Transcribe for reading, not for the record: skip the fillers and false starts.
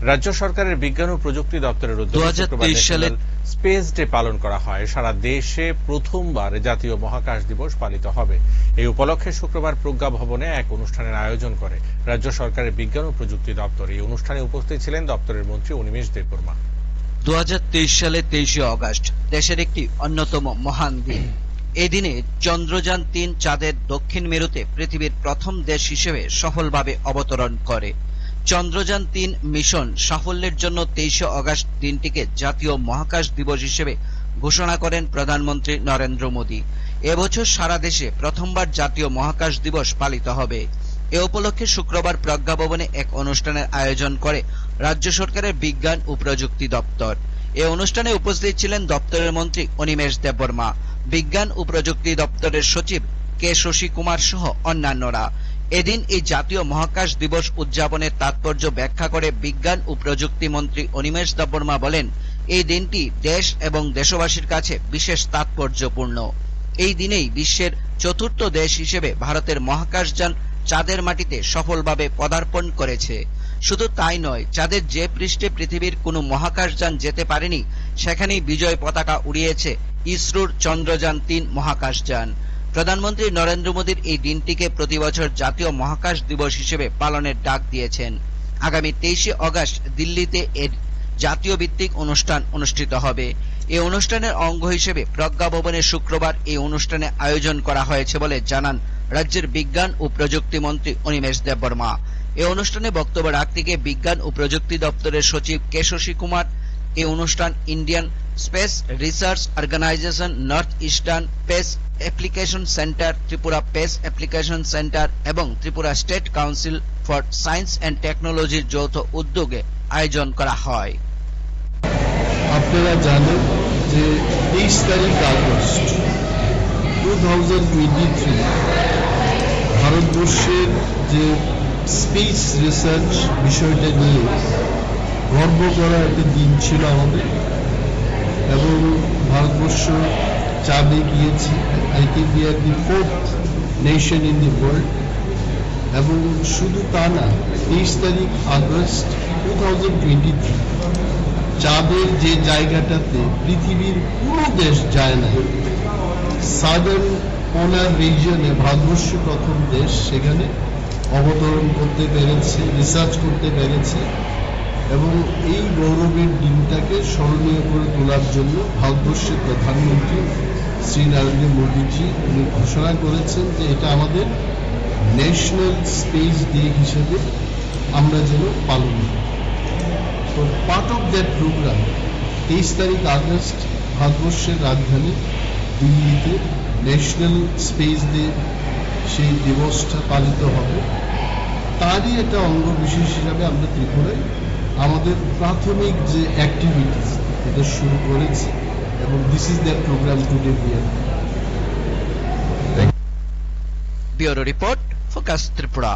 রাজ্য সরকারের বিজ্ঞান ও প্রযুক্তি দপ্তরের উদ্যোগে 2023 সালের স্পেস ডে পালন করা হয়। সারা দেশে প্রথমবার জাতীয় মহাকাশ দিবস পালিত হবে। এই উপলক্ষে শুক্রবার প্রজ্ঞা ভবনে এক অনুষ্ঠানের আয়োজন করে রাজ্য সরকারের বিজ্ঞান ও প্রযুক্তি দপ্তর। এই অনুষ্ঠানে উপস্থিত ছিলেন দপ্তরের মন্ত্রী অনিমেষ দেববর্মা। 2023 সালে 23 আগস্ট দেশের একটি অন্যতম মহান দিন। এই দিনে চন্দ্রযান 3 চাঁদের দক্ষিণ মেরুতে পৃথিবীর প্রথম দেশ হিসেবে সফলভাবে অবতরণ করে। চন্দ্রযান 3 মিশন সাফল্যের জন্য 23 আগস্ট দিনটিকে জাতীয় মহাকাশ দিবস হিসেবে ঘোষণা করেন প্রধানমন্ত্রী নরেন্দ্র মোদী। এবছর সারা দেশে প্রথমবার জাতীয় মহাকাশ দিবস পালিত হবে। এ উপলক্ষে শুক্রবার প্রজ্ঞা ভবনে এক অনুষ্ঠানের আয়োজন করে রাজ্য সরকারের বিজ্ঞান ও প্রযুক্তি দপ্তর। এ অনুষ্ঠানে উপস্থিত ছিলেন দপ্তরের মন্ত্রী অনিমেষ দেববর্মা, বিজ্ঞান ও প্রযুক্তি দপ্তরের সচিব কে শশী কুমার সহ অন্যান্যরা। এদিন এই জাতীয় মহাকাশ দিবস উদযাপনের তাৎপর্য ব্যাখ্যা করে বিজ্ঞান ও প্রযুক্তি মন্ত্রী অনিমেষ দেববর্মা বলেন, এই দিনটি দেশ এবং দেশবাসীর কাছে বিশেষ তাৎপর্যপূর্ণ। এই দিনেই বিশ্বের চতুর্থ দেশ হিসেবে ভারতের মহাকাশযান চাঁদের মাটিতে সফলভাবে পদার্পণ করেছে। শুধু তাই নয়, চাঁদের যে পৃষ্ঠে পৃথিবীর কোনো মহাকাশযান যেতে পারেনি সেখানেই বিজয় পতাকা উড়িয়েছে ইসরোর চন্দ্রযান 3 মহাকাশযান। প্রধানমন্ত্রী নরেন্দ্র মোদীর এই দিনটিকে প্রতিবছর জাতীয় মহাকাশ দিবস হিসেবে পালনের ডাক দিয়েছেন। আগামী 23 আগস্ট দিল্লিতে এর জাতীয় ভিত্তিক অনুষ্ঠান অনুষ্ঠিত হবে। এই অনুষ্ঠানের অঙ্গ হিসেবে প্রজ্ঞা ভবনে শুক্রবার এই অনুষ্ঠানে আয়োজন করা হয়েছে বলে জানান রাজ্যের বিজ্ঞান ও প্রযুক্তি মন্ত্রী অনিমেষ দেববর্মা। এই অনুষ্ঠানে বক্তব্য রাখতে গিয়ে বিজ্ঞান ও প্রযুক্তি দপ্তরের সচিব কে শশী কুমার এই অনুষ্ঠান Indian space research organisation, north eastern space application centre, Tripura space application centre এবং Tripura state council for science and টেকনোলজির যৌথ উদ্যোগে আয়োজন করা হয়। আপনারা জানেন যে 23 তারিখ আগস্ট 2023 ভারতবর্ষের যে স্পেস রিসার্চ বিষয়টা নিয়ে গর্ব করা একটা দিন ছিল আমাদের, এবং ভারতবর্ষ চাঁদে গিয়েছে। I think we are the 4th nation in the world. এবং শুধু তা না, 23 তারিখ আগস্ট 2023 চাঁদের যে জায়গাটাতে পৃথিবীর কোনো দেশ যায় না, সাদার্ন পোলার রিজিয়নে ভারতবর্ষ প্রথম দেশ সেখানে অবতরণ করতে পেরেছে, রিসার্চ করতে পেরেছে। এবং এই গৌরবের দিনটাকে স্মরণীয় করে তোলার জন্য ভারতবর্ষের প্রধানমন্ত্রী শ্রী নরেন্দ্র মোদীজি উনি ঘোষণা করেছেন যে এটা আমাদের ন্যাশনাল স্পেস ডে হিসেবে আমরা যেন পালন করি। তো পার্ট অফ দ্যাট প্রোগ্রাম 23 তারিখ আগস্ট ভারতবর্ষের রাজধানী দিল্লিতে ন্যাশনাল স্পেস ডে সেই দিবসটা পালিত হবে। তারই একটা অঙ্গ বিশেষ হিসাবে আমরা ত্রিপুরায় আমাদের প্রাথমিক যে অ্যাক্টিভিটিস এটা শুরু করেছি, এবং this is that program today here. Bureau report, focus Tripura.